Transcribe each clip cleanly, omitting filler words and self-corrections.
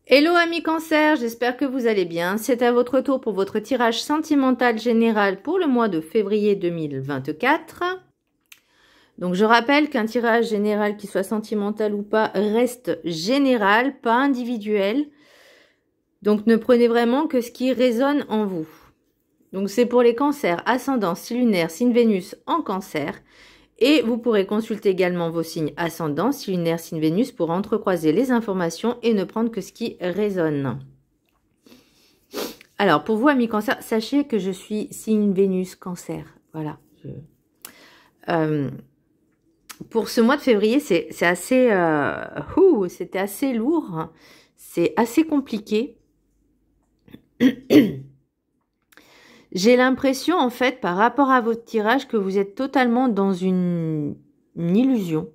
Hello amis cancer, j'espère que vous allez bien. C'est à votre tour pour votre tirage sentimental général pour le mois de février 2024. Donc je rappelle qu'un tirage général, qui soit sentimental ou pas, reste général, pas individuel. Donc ne prenez vraiment que ce qui résonne en vous. Donc c'est pour les cancers, ascendant, signe lunaire, signe Vénus en cancer. Et vous pourrez consulter également vos signes ascendants, signe lunaire, signe Vénus, pour entrecroiser les informations et ne prendre que ce qui résonne. Alors, pour vous, amis cancer, sachez que je suis signe Vénus cancer. Voilà. Pour ce mois de février, c'est assez... c'était assez lourd. C'est assez compliqué. J'ai l'impression, en fait, par rapport à votre tirage, que vous êtes totalement dans une illusion,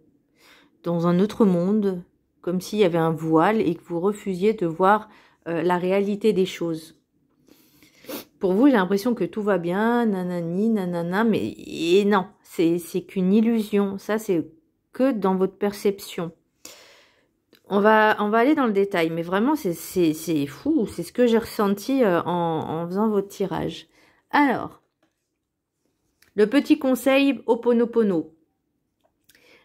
dans un autre monde, comme s'il y avait un voile et que vous refusiez de voir la réalité des choses. Pour vous, j'ai l'impression que tout va bien, nanani, nanana, mais et non, c'est qu'une illusion. Ça, c'est que dans votre perception. On va aller dans le détail, mais vraiment, c'est fou. C'est ce que j'ai ressenti en faisant votre tirage. Alors, le petit conseil Ho'oponopono.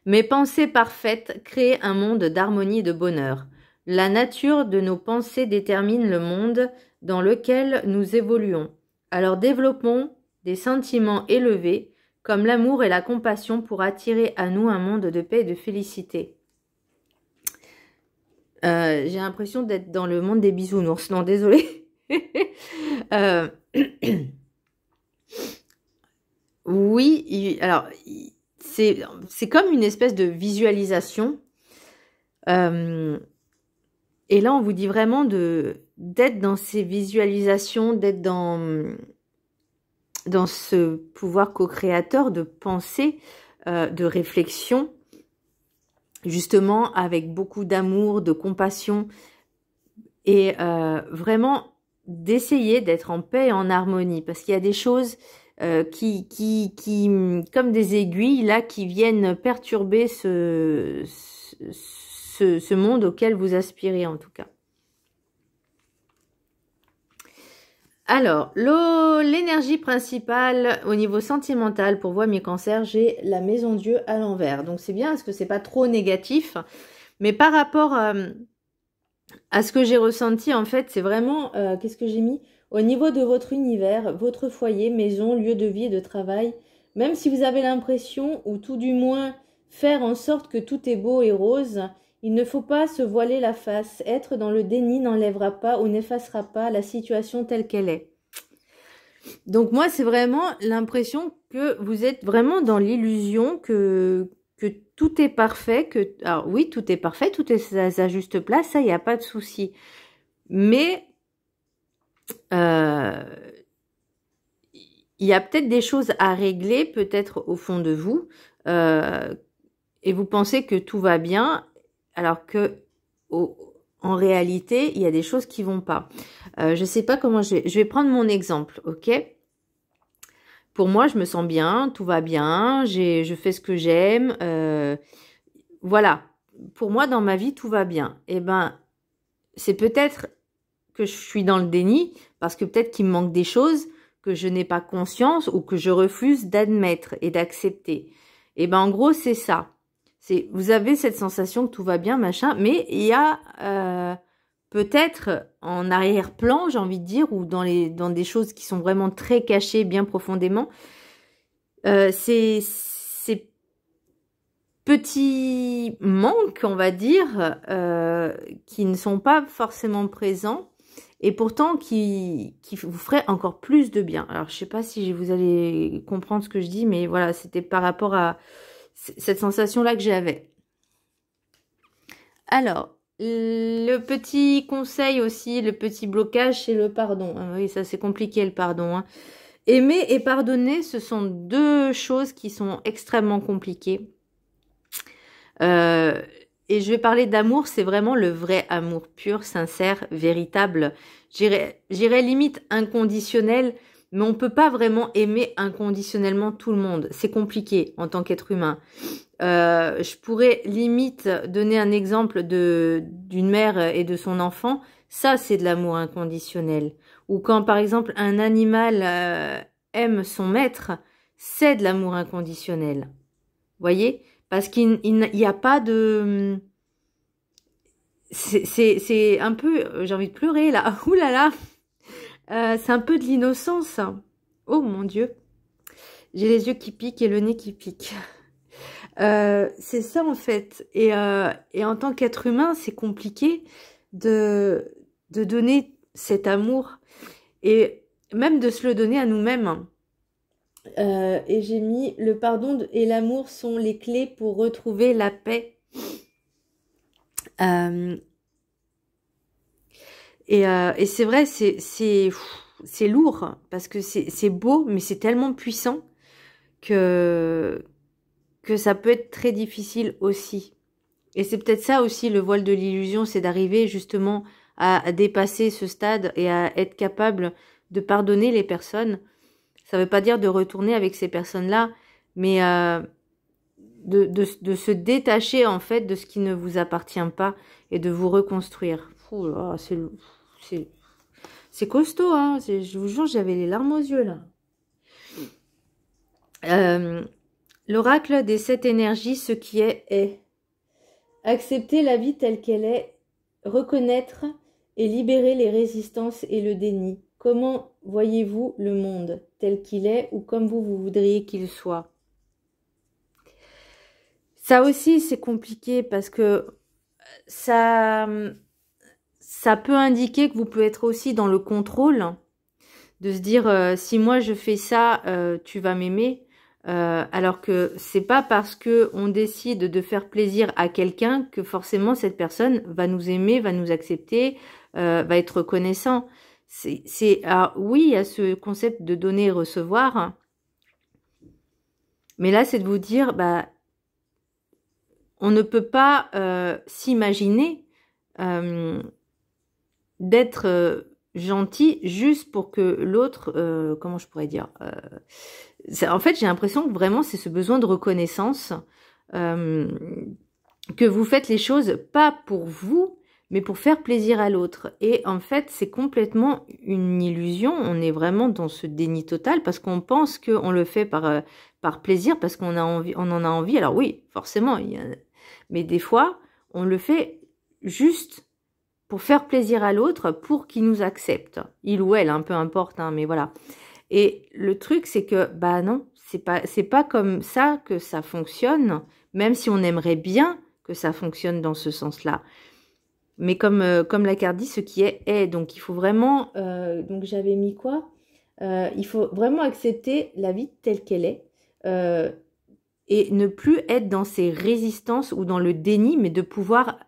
Mes pensées parfaites créent un monde d'harmonie et de bonheur. La nature de nos pensées détermine le monde dans lequel nous évoluons. Alors développons des sentiments élevés comme l'amour et la compassion pour attirer à nous un monde de paix et de félicité. J'ai l'impression d'être dans le monde des bisounours. Non, désolé. Oui, alors c'est comme une espèce de visualisation. Et là, on vous dit vraiment d'être dans ces visualisations, d'être dans ce pouvoir co-créateur de pensée, de réflexion, justement avec beaucoup d'amour, de compassion, et vraiment d'essayer d'être en paix et en harmonie, parce qu'il y a des choses qui comme des aiguilles là, qui viennent perturber ce monde auquel vous aspirez en tout cas. Alors, l'énergie principale au niveau sentimental pour vous, mes cancers, j'ai la maison Dieu à l'envers. Donc c'est bien parce que c'est pas trop négatif, mais par rapport à ce que j'ai ressenti, en fait, c'est vraiment, qu'est-ce que j'ai mis? Au niveau de votre univers, votre foyer, maison, lieu de vie et de travail, même si vous avez l'impression, ou tout du moins faire en sorte que tout est beau et rose, il ne faut pas se voiler la face. Être dans le déni n'enlèvera pas ou n'effacera pas la situation telle qu'elle est. Donc moi, c'est vraiment l'impression que vous êtes vraiment dans l'illusion que tout est parfait. Alors oui, tout est parfait, tout est à sa juste place, ça, il n'y a pas de souci. Mais il y a peut-être des choses à régler, peut-être au fond de vous, et vous pensez que tout va bien, alors que en réalité, il y a des choses qui vont pas. Je ne sais pas comment je vais prendre mon exemple, ok? Pour moi, je me sens bien, tout va bien, je fais ce que j'aime, voilà. Pour moi, dans ma vie, tout va bien. Eh ben, c'est peut-être que je suis dans le déni, parce que peut-être qu'il me manque des choses que je n'ai pas conscience ou que je refuse d'admettre et d'accepter. Et ben en gros, c'est ça. Vous avez cette sensation que tout va bien, machin, mais il y a peut-être en arrière-plan, j'ai envie de dire, ou dans des choses qui sont vraiment très cachées, bien profondément, ces petits manques, on va dire, qui ne sont pas forcément présents, et pourtant qui vous ferait encore plus de bien. Alors, je sais pas si vous allez comprendre ce que je dis, mais voilà, c'était par rapport à cette sensation-là que j'avais. Alors, le petit conseil aussi, le petit blocage, c'est le pardon. Ah oui, ça c'est compliqué le pardon. Hein. Aimer et pardonner, ce sont deux choses qui sont extrêmement compliquées. Et je vais parler d'amour, c'est vraiment le vrai amour pur, sincère, véritable. J'irais limite inconditionnel, Mais on ne peut pas vraiment aimer inconditionnellement tout le monde. C'est compliqué en tant qu'être humain. Je pourrais limite donner un exemple d'une mère et de son enfant. Ça, c'est de l'amour inconditionnel. Ou quand, par exemple, un animal aime son maître, c'est de l'amour inconditionnel. Voyez? Parce qu'il n'y a pas de... C'est un peu... J'ai envie de pleurer, là. Ouh là là. C'est un peu de l'innocence. Oh mon Dieu. J'ai les yeux qui piquent et le nez qui pique. C'est ça en fait. Et en tant qu'être humain, c'est compliqué de donner cet amour. Et même de se le donner à nous-mêmes. Et j'ai mis le pardon et l'amour sont les clés pour retrouver la paix. Et c'est vrai, c'est lourd parce que c'est beau, mais c'est tellement puissant que ça peut être très difficile aussi. Et c'est peut-être ça aussi le voile de l'illusion, c'est d'arriver justement à dépasser ce stade et à être capable de pardonner les personnes. Ça ne veut pas dire de retourner avec ces personnes-là, mais de se détacher en fait de ce qui ne vous appartient pas et de vous reconstruire. Ouh là, c'est costaud, hein. Je vous jure, j'avais les larmes aux yeux là. L'oracle des 7 énergies, ce qui est. Accepter la vie telle qu'elle est, reconnaître et libérer les résistances et le déni. Comment voyez-vous le monde tel qu'il est ou comme vous voudriez qu'il soit? Ça aussi, c'est compliqué parce que ça peut indiquer que vous pouvez être aussi dans le contrôle, de se dire si moi je fais ça, tu vas m'aimer. Alors que c'est pas parce que on décide de faire plaisir à quelqu'un que forcément cette personne va nous aimer, va nous accepter, va être reconnaissant. Oui, il y a ce concept de donner et recevoir, mais là c'est de vous dire, bah, on ne peut pas s'imaginer d'être gentil juste pour que l'autre, comment je pourrais dire, en fait, j'ai l'impression que vraiment, c'est ce besoin de reconnaissance, que vous faites les choses pas pour vous, mais pour faire plaisir à l'autre. Et en fait, c'est complètement une illusion. On est vraiment dans ce déni total parce qu'on pense qu'on le fait par plaisir, parce qu'on a envie, on en a envie. Alors oui, forcément, mais des fois, on le fait juste pour faire plaisir à l'autre, pour qu'il nous accepte. Il ou elle, hein, peu importe, hein, mais voilà. Et le truc, c'est que, bah non, c'est pas comme ça que ça fonctionne, même si on aimerait bien que ça fonctionne dans ce sens-là. Mais comme la carte dit, ce qui est. Donc, il faut vraiment... donc, j'avais mis quoi? Il faut vraiment accepter la vie telle qu'elle est et ne plus être dans ces résistances ou dans le déni, mais de pouvoir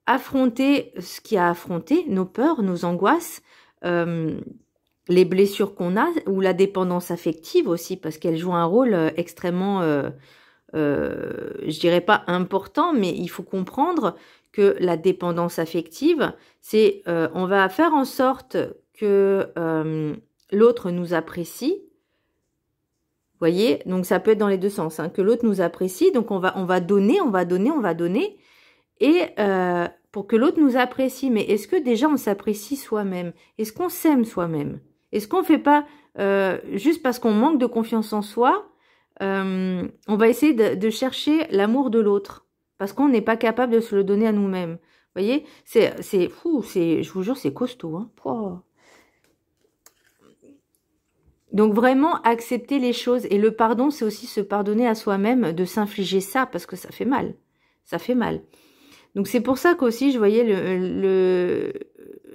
affronter ce qu'il y a à affronter, nos peurs, nos angoisses, les blessures qu'on a, ou la dépendance affective aussi, parce qu'elle joue un rôle extrêmement, je dirais pas important, mais il faut comprendre que la dépendance affective, c'est on va faire en sorte que l'autre nous apprécie. Vous voyez, donc ça peut être dans les deux sens, hein, que l'autre nous apprécie, donc on va donner, et pour que l'autre nous apprécie. Mais est-ce que déjà on s'apprécie soi-même? Est-ce qu'on s'aime soi-même? Est-ce qu'on ne fait pas, juste parce qu'on manque de confiance en soi, on va essayer de chercher l'amour de l'autre, parce qu'on n'est pas capable de se le donner à nous-mêmes. Vous voyez, c'est fou, je vous jure, c'est costaud. Hein. Oh. Donc vraiment accepter les choses. Et le pardon, c'est aussi se pardonner à soi-même, de s'infliger ça, parce que ça fait mal. Ça fait mal. Donc c'est pour ça qu'aussi je voyais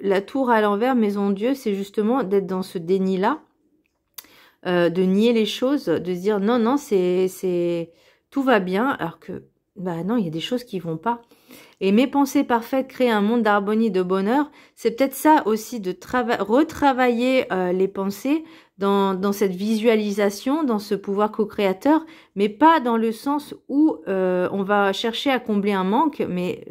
la tour à l'envers, maison de Dieu, c'est justement d'être dans ce déni-là, de nier les choses, de se dire non, tout va bien, alors que bah non, il y a des choses qui vont pas. Et mes pensées parfaites, créer un monde d'harmonie, de bonheur, c'est peut-être ça aussi, de retravailler les pensées dans cette visualisation, dans ce pouvoir co-créateur, mais pas dans le sens où on va chercher à combler un manque, mais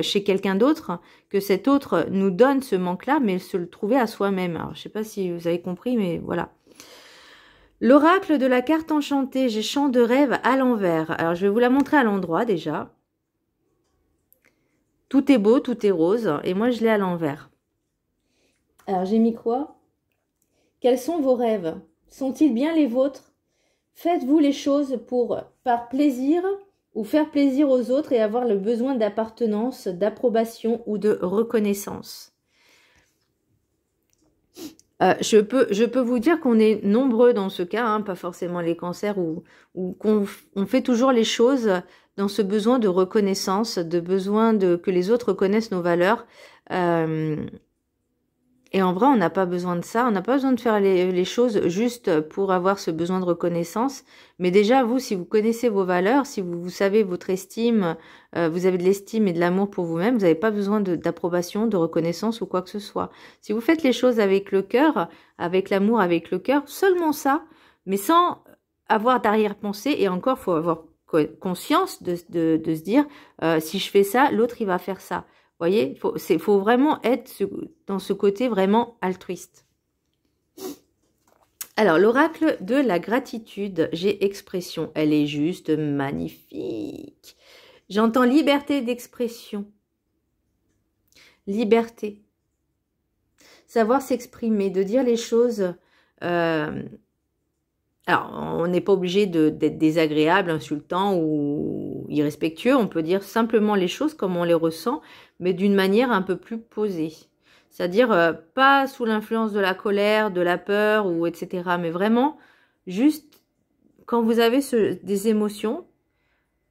chez quelqu'un d'autre, que cet autre nous donne ce manque-là, mais se le trouver à soi-même. Alors, je sais pas si vous avez compris, mais voilà. L'oracle de la carte enchantée, j'ai champ de rêve à l'envers. Alors, je vais vous la montrer à l'endroit déjà. Tout est beau, tout est rose. Et moi, je l'ai à l'envers. Alors, j'ai mis quoi? Quels sont vos rêves? Sont-ils bien les vôtres? Faites-vous les choses par plaisir ou faire plaisir aux autres et avoir le besoin d'appartenance, d'approbation ou de reconnaissance? Je peux vous dire qu'on est nombreux dans ce cas, hein, pas forcément les cancers, ou qu'on fait toujours les choses dans ce besoin de reconnaissance, de besoin que les autres reconnaissent nos valeurs. Et en vrai, on n'a pas besoin de ça, on n'a pas besoin de faire les choses juste pour avoir ce besoin de reconnaissance. Mais déjà, vous, si vous connaissez vos valeurs, si vous savez votre estime, vous avez de l'estime et de l'amour pour vous-même, vous n'avez pas besoin d'approbation, de reconnaissance ou quoi que ce soit. Si vous faites les choses avec le cœur, avec l'amour, avec le cœur, seulement ça, mais sans avoir d'arrière-pensée, et encore, il faut avoir conscience de se dire, si je fais ça, l'autre, il va faire ça. Vous voyez, faut vraiment être dans ce côté vraiment altruiste. Alors, l'oracle de la gratitude, j'ai expression. Elle est juste magnifique. J'entends liberté d'expression. Liberté. Savoir s'exprimer, de dire les choses. Alors, on n'est pas obligé d'être désagréable, insultant ou irrespectueux. On peut dire simplement les choses comme on les ressent, mais d'une manière un peu plus posée. C'est-à-dire pas sous l'influence de la colère, de la peur, ou etc. Mais vraiment, juste quand vous avez des émotions,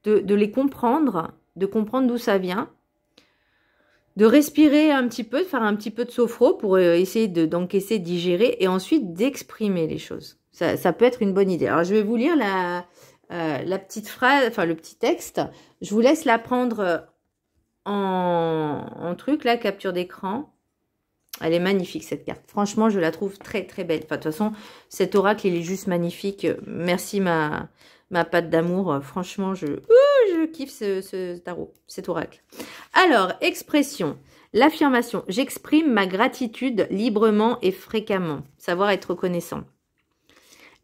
de les comprendre, de comprendre d'où ça vient, de respirer un petit peu, de faire un petit peu de sophro pour essayer d'encaisser, digérer, et ensuite d'exprimer les choses. Ça peut être une bonne idée. Alors, je vais vous lire la petite phrase, enfin le petit texte. Je vous laisse la prendre en truc, là, capture d'écran. Elle est magnifique, cette carte. Franchement, je la trouve très, très belle. Enfin, de toute façon, cet oracle, il est juste magnifique. Merci, ma patte d'amour. Franchement, je kiffe ce tarot, cet oracle. Alors, expression. L'affirmation. J'exprime ma gratitude librement et fréquemment. Savoir être reconnaissant.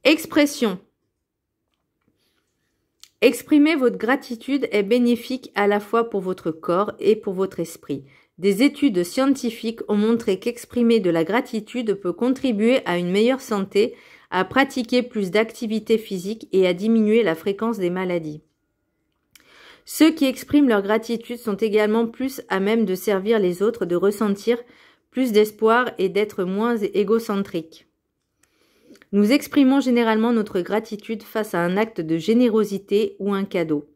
Expression. Exprimer votre gratitude est bénéfique à la fois pour votre corps et pour votre esprit. Des études scientifiques ont montré qu'exprimer de la gratitude peut contribuer à une meilleure santé, à pratiquer plus d'activité physique et à diminuer la fréquence des maladies. Ceux qui expriment leur gratitude sont également plus à même de servir les autres, de ressentir plus d'espoir et d'être moins égocentriques. Nous exprimons généralement notre gratitude face à un acte de générosité ou un cadeau.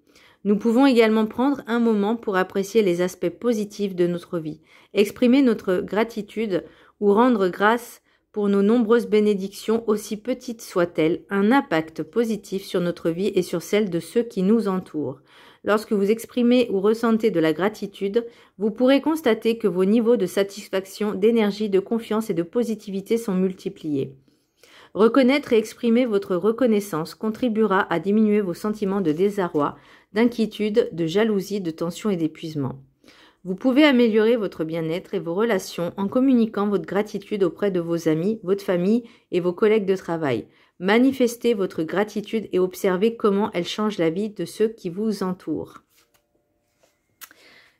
Nous pouvons également prendre un moment pour apprécier les aspects positifs de notre vie, exprimer notre gratitude ou rendre grâce pour nos nombreuses bénédictions, aussi petites soient-elles, un impact positif sur notre vie et sur celle de ceux qui nous entourent. Lorsque vous exprimez ou ressentez de la gratitude, vous pourrez constater que vos niveaux de satisfaction, d'énergie, de confiance et de positivité sont multipliés. Reconnaître et exprimer votre reconnaissance contribuera à diminuer vos sentiments de désarroi, d'inquiétude, de jalousie, de tension et d'épuisement. Vous pouvez améliorer votre bien-être et vos relations en communiquant votre gratitude auprès de vos amis, votre famille et vos collègues de travail. Manifestez votre gratitude et observez comment elle change la vie de ceux qui vous entourent.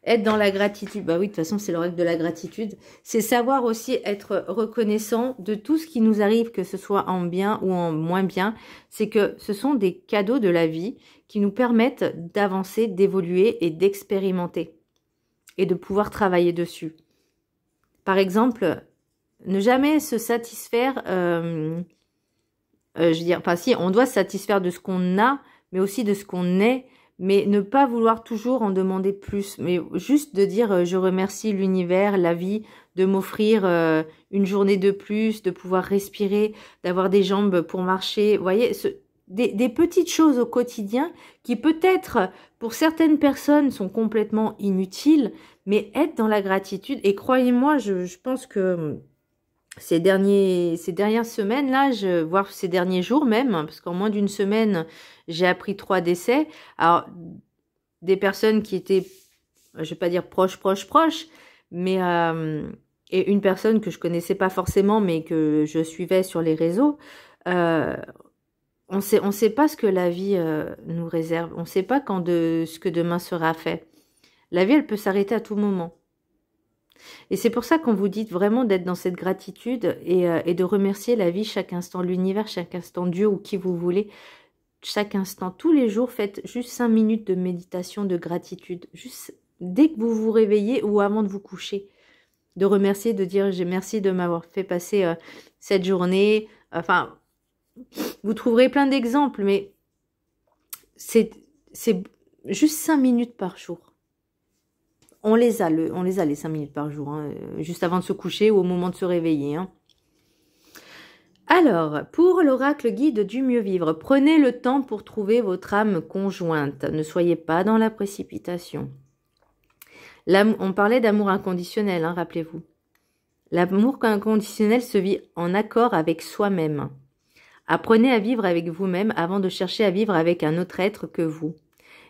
Être dans la gratitude, bah oui, de toute façon, c'est le règle de la gratitude. C'est savoir aussi être reconnaissant de tout ce qui nous arrive, que ce soit en bien ou en moins bien. C'est que ce sont des cadeaux de la vie qui nous permettent d'avancer, d'évoluer et d'expérimenter. Et de pouvoir travailler dessus. Par exemple, ne jamais se satisfaire, je veux dire, enfin si, on doit se satisfaire de ce qu'on a, mais aussi de ce qu'on est, mais ne pas vouloir toujours en demander plus, mais juste de dire je remercie l'univers, la vie, de m'offrir une journée de plus, de pouvoir respirer, d'avoir des jambes pour marcher. Vous voyez, des petites choses au quotidien qui peut-être pour certaines personnes sont complètement inutiles, mais être dans la gratitude. Et croyez-moi, je pense que ces dernières semaines là, voire ces derniers jours même, parce qu'en moins d'une semaine, j'ai appris 3 décès. Alors, des personnes qui étaient, je vais pas dire proches, mais et une personne que je connaissais pas forcément, mais que je suivais sur les réseaux. on sait pas ce que la vie nous réserve. On sait pas ce que demain sera fait. La vie, elle peut s'arrêter à tout moment. Et c'est pour ça qu'on vous dit vraiment d'être dans cette gratitude et de remercier la vie chaque instant, l'univers, chaque instant, Dieu ou qui vous voulez, chaque instant. Tous les jours, faites juste 5 minutes de méditation, de gratitude. Juste dès que vous vous réveillez ou avant de vous coucher. De remercier, de dire j'ai merci de m'avoir fait passer cette journée. Enfin, vous trouverez plein d'exemples, mais c'est juste 5 minutes par jour. On les a les 5 minutes par jour, hein, juste avant de se coucher ou au moment de se réveiller. Hein. Alors, pour l'oracle guide du mieux vivre, prenez le temps pour trouver votre âme conjointe. Ne soyez pas dans la précipitation. On parlait d'amour inconditionnel, hein, rappelez-vous. L'amour inconditionnel se vit en accord avec soi-même. Apprenez à vivre avec vous-même avant de chercher à vivre avec un autre être que vous.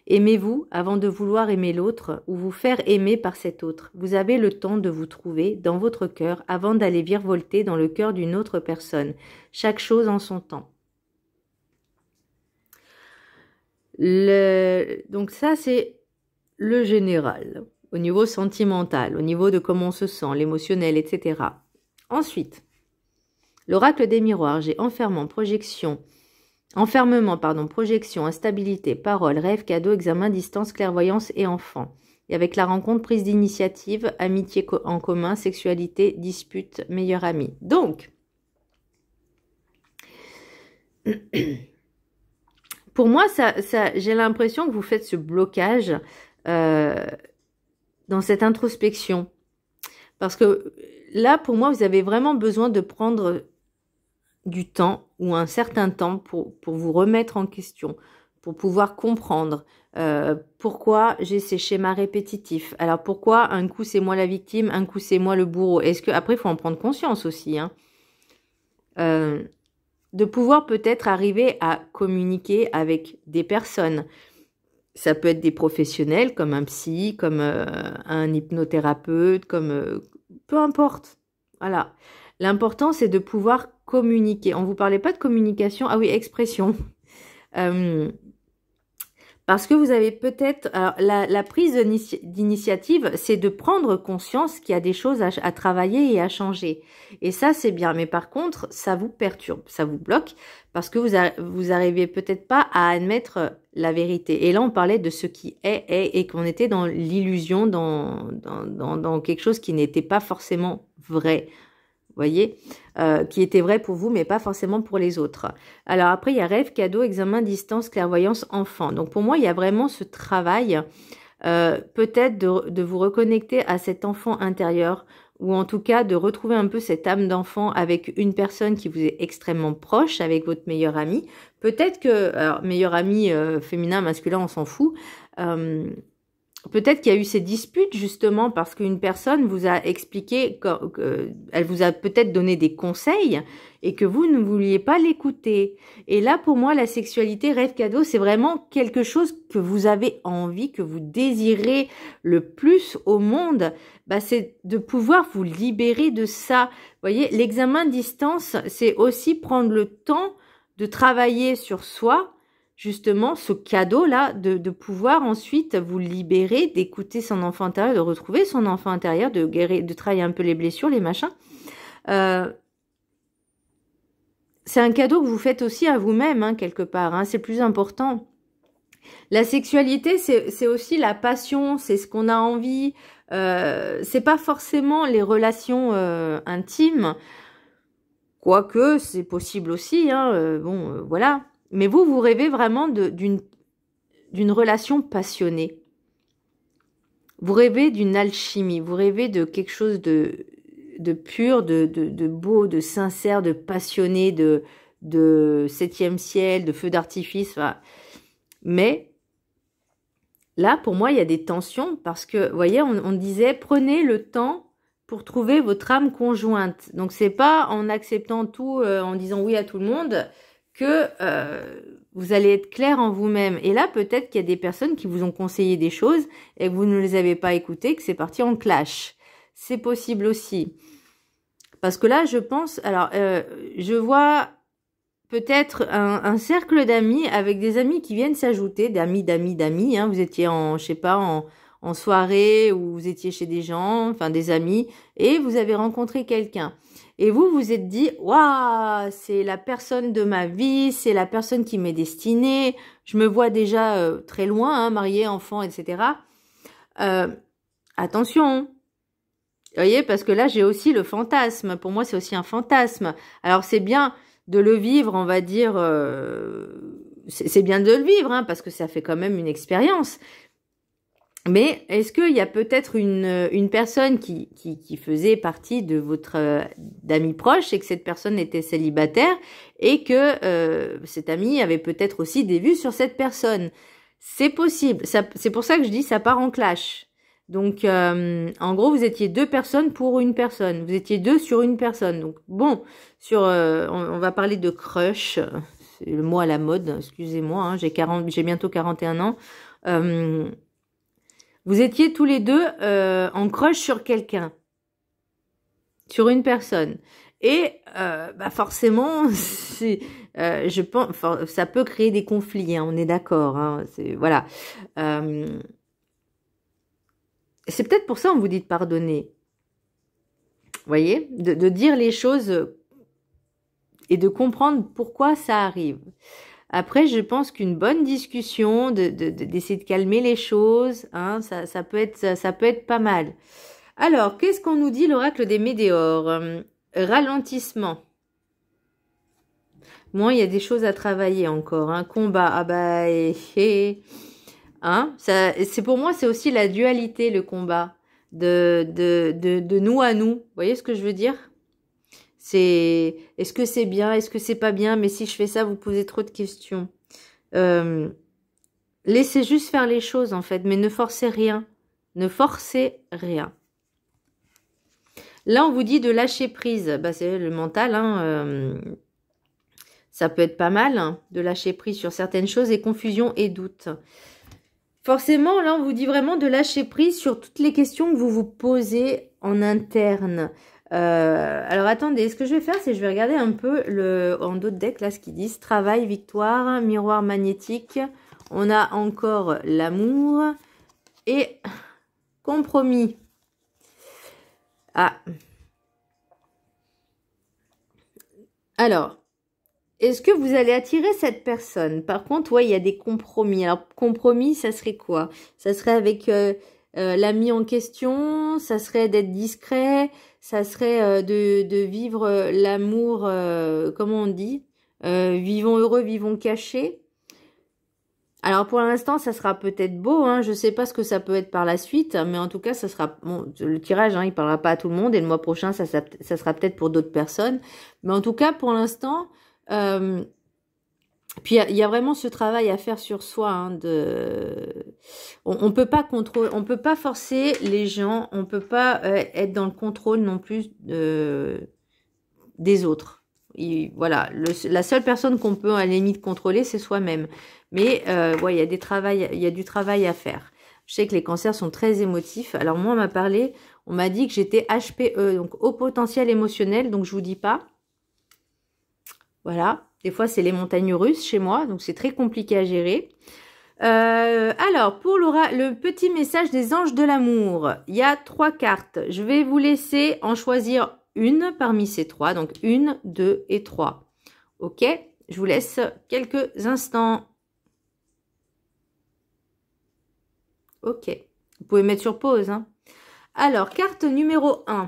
Aimez-vous avant de vouloir aimer l'autre ou vous faire aimer par cet autre. Vous avez le temps de vous trouver dans votre cœur avant d'aller virevolter dans le cœur d'une autre personne. Chaque chose en son temps. Donc ça, c'est le général, au niveau sentimental, au niveau de comment on se sent, l'émotionnel, etc. Ensuite, l'oracle des miroirs, j'ai enfermement, projection, instabilité, parole, rêve, cadeau, examen, distance, clairvoyance et enfant. Et avec la rencontre, prise d'initiative, amitié en commun, sexualité, dispute, meilleur ami. Donc, pour moi, j'ai l'impression que vous faites ce blocage dans cette introspection. Parce que là, pour moi, vous avez vraiment besoin de prendre du temps ou un certain temps pour vous remettre en question, pour pouvoir comprendre pourquoi j'ai ces schémas répétitifs. Alors pourquoi un coup c'est moi la victime, un coup c'est moi le bourreau. Est-ce que après il faut en prendre conscience aussi, hein. De pouvoir peut-être arriver à communiquer avec des personnes. Ça peut être des professionnels comme un psy, comme un hypnothérapeute, comme peu importe. Voilà. L'important, c'est de pouvoir communiquer. On ne vous parlait pas de communication. Ah oui, expression. Parce que vous avez peut-être... La prise d'initiative, c'est de prendre conscience qu'il y a des choses à travailler et à changer. Et ça, c'est bien. Mais par contre, ça vous perturbe, ça vous bloque parce que vous n'arrivez peut-être pas à admettre la vérité. Et là, on parlait de ce qui est et qu'on était dans l'illusion, dans quelque chose qui n'était pas forcément vrai. Vous voyez, qui était vrai pour vous, mais pas forcément pour les autres. Alors après, il y a rêve, cadeau, examen, distance, clairvoyance, enfant. Donc pour moi, il y a vraiment ce travail, peut-être de vous reconnecter à cet enfant intérieur, ou en tout cas de retrouver un peu cette âme d'enfant avec une personne qui vous est extrêmement proche, avec votre meilleur ami. Peut-être que, alors meilleur ami féminin, masculin, on s'en fout. Peut-être qu'il y a eu ces disputes justement parce qu'une personne vous a expliqué, elle vous a peut-être donné des conseils et que vous ne vouliez pas l'écouter. Et là, pour moi, la sexualité, rêve, cadeau, c'est vraiment quelque chose que vous avez envie, que vous désirez le plus au monde. Bah, c'est de pouvoir vous libérer de ça. Vous voyez, l'examen distance, c'est aussi prendre le temps de travailler sur soi, justement, ce cadeau-là, de pouvoir ensuite vous libérer, d'écouter son enfant intérieur, de retrouver son enfant intérieur, de guérir, de travailler un peu les blessures, les machins. C'est un cadeau que vous faites aussi à vous-même, hein, quelque part. Hein, c'est plus important. La sexualité, c'est aussi la passion, c'est ce qu'on a envie. C'est pas forcément les relations intimes, quoique c'est possible aussi. Hein, voilà. Mais vous rêvez vraiment d'une relation passionnée. Vous rêvez d'une alchimie. Vous rêvez de quelque chose de pur, de beau, de sincère, de passionné, de septième ciel, de feu d'artifice. Voilà. Mais là, pour moi, il y a des tensions parce que, vous voyez, on disait, prenez le temps pour trouver votre âme conjointe. Donc, c'est pas en acceptant tout, en disant oui à tout le monde, que vous allez être clair en vous-même. Et là, peut-être qu'il y a des personnes qui vous ont conseillé des choses et que vous ne les avez pas écoutées, que c'est parti en clash. C'est possible aussi. Parce que là, je pense... Alors, je vois peut-être un cercle d'amis avec des amis qui viennent s'ajouter, d'amis, hein. Vous étiez en, je sais pas, en soirée ou vous étiez chez des gens, enfin des amis, et vous avez rencontré quelqu'un. Et vous vous êtes dit, waouh, c'est la personne de ma vie, c'est la personne qui m'est destinée. Je me vois déjà très loin, hein, mariée, enfant, etc. Attention. Vous voyez, parce que là, j'ai aussi le fantasme. Pour moi, c'est aussi un fantasme. Alors, c'est bien de le vivre, on va dire, c'est bien de le vivre, hein, parce que ça fait quand même une expérience. Mais est-ce qu'il y a peut-être une personne qui faisait partie de votre d'amis proche et que cette personne était célibataire et que cet ami avait peut-être aussi des vues sur cette personne? C'est possible. C'est pour ça que je dis ça part en clash. Donc, en gros, vous étiez 2 personnes pour une personne. Vous étiez 2 sur une personne. Donc, bon, on va parler de crush. C'est le mot à la mode, excusez-moi. Hein, j'ai bientôt 41 ans. Vous étiez tous les 2 en crush sur quelqu'un. Sur une personne. Et forcément, je pense, ça peut créer des conflits. Hein, on est d'accord. Hein, voilà. C'est peut-être pour ça on vous dit de pardonner. Vous voyez, de dire les choses et de comprendre pourquoi ça arrive. Après, je pense qu'une bonne discussion, d'essayer de calmer les choses, hein, ça peut être pas mal. Alors, qu'est-ce qu'on nous dit l'oracle des météores? Ralentissement. Moi, il y a des choses à travailler encore. Un combat, ah bah, hein, c'est pour moi, c'est aussi la dualité, le combat de nous à nous. Vous voyez ce que je veux dire? Est-ce que c'est bien, est-ce que c'est pas bien? Mais si je fais ça, vous posez trop de questions. Laissez juste faire les choses en fait, mais ne forcez rien. Ne forcez rien. Là, on vous dit de lâcher prise. Bah, c'est le mental, hein. Ça peut être pas mal, hein, de lâcher prise sur certaines choses et confusion et doute. Forcément, là, on vous dit vraiment de lâcher prise sur toutes les questions que vous vous posez en interne. Alors, attendez, ce que je vais faire, c'est que je vais regarder un peu en d'autres decks, là, ce qu'ils disent. Travail, victoire, miroir magnétique. On a encore l'amour et compromis. Ah. Alors, est-ce que vous allez attirer cette personne? Par contre, ouais, il y a des compromis. Alors, compromis, ça serait quoi? Ça serait avec l'ami en question, ça serait d'être discret, ça serait de vivre l'amour, comment on dit? Vivons heureux, vivons cachés. Alors, pour l'instant, ça sera peut-être beau, hein. Je sais pas ce que ça peut être par la suite, mais en tout cas, ça sera... Bon, le tirage, hein, il parlera pas à tout le monde, et le mois prochain, ça sera peut-être pour d'autres personnes. Mais en tout cas, pour l'instant... puis il y a vraiment ce travail à faire sur soi, hein, on peut pas contrôler, on peut pas forcer les gens, on peut pas être dans le contrôle non plus des autres. Voilà, la seule personne qu'on peut à la limite contrôler, c'est soi-même. Mais ouais, il y a du travail à faire. Je sais que les cancers sont très émotifs. Alors moi, on m'a dit que j'étais HPE, donc haut potentiel émotionnel, donc je vous dis pas. Voilà, des fois c'est les montagnes russes chez moi, donc c'est très compliqué à gérer. Alors, pour le petit message des anges de l'amour, il y a 3 cartes. Je vais vous laisser en choisir une parmi ces 3, donc 1, 2 et 3. Ok, je vous laisse quelques instants. Ok, vous pouvez mettre sur pause, hein. Alors, carte numéro 1.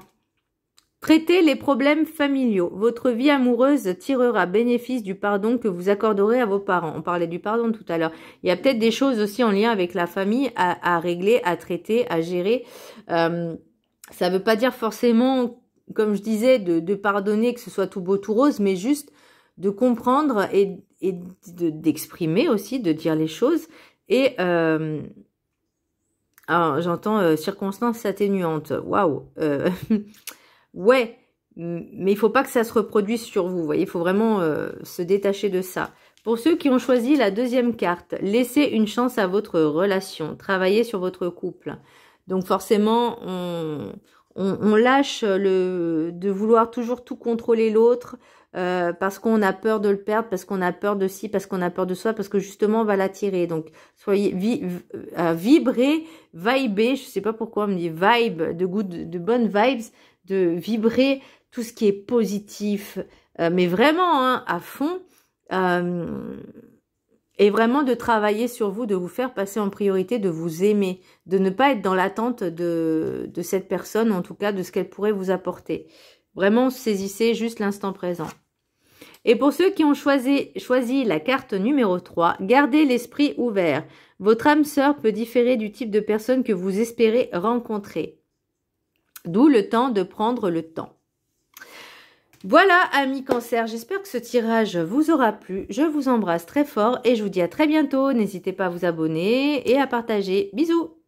Traitez les problèmes familiaux. Votre vie amoureuse tirera bénéfice du pardon que vous accorderez à vos parents. On parlait du pardon tout à l'heure. Il y a peut-être des choses aussi en lien avec la famille à régler, à traiter, à gérer. Ça ne veut pas dire forcément, comme je disais, de pardonner, que ce soit tout beau, tout rose, mais juste de comprendre et d'exprimer aussi, de dire les choses. Et alors, j'entends circonstances atténuantes. Waouh. Ouais, mais il faut pas que ça se reproduise sur vous, vous voyez, il faut vraiment se détacher de ça. Pour ceux qui ont choisi la deuxième carte, laissez une chance à votre relation, travaillez sur votre couple. Donc forcément, on lâche de vouloir toujours tout contrôler l'autre, parce qu'on a peur de le perdre, parce qu'on a peur de ci, parce qu'on a peur de soi, parce que justement on va l'attirer. Donc soyez vibrer, vibrer, je sais pas pourquoi on me dit vibe, de bonnes vibes, de vibrer tout ce qui est positif, mais vraiment hein, à fond, et vraiment de travailler sur vous, de vous faire passer en priorité, de vous aimer, de ne pas être dans l'attente de cette personne, en tout cas de ce qu'elle pourrait vous apporter. Vraiment saisissez juste l'instant présent. Et pour ceux qui ont choisi la carte numéro 3, gardez l'esprit ouvert. Votre âme sœur peut différer du type de personne que vous espérez rencontrer. D'où le temps de prendre le temps. Voilà, amis Cancer, j'espère que ce tirage vous aura plu. Je vous embrasse très fort et je vous dis à très bientôt. N'hésitez pas à vous abonner et à partager. Bisous!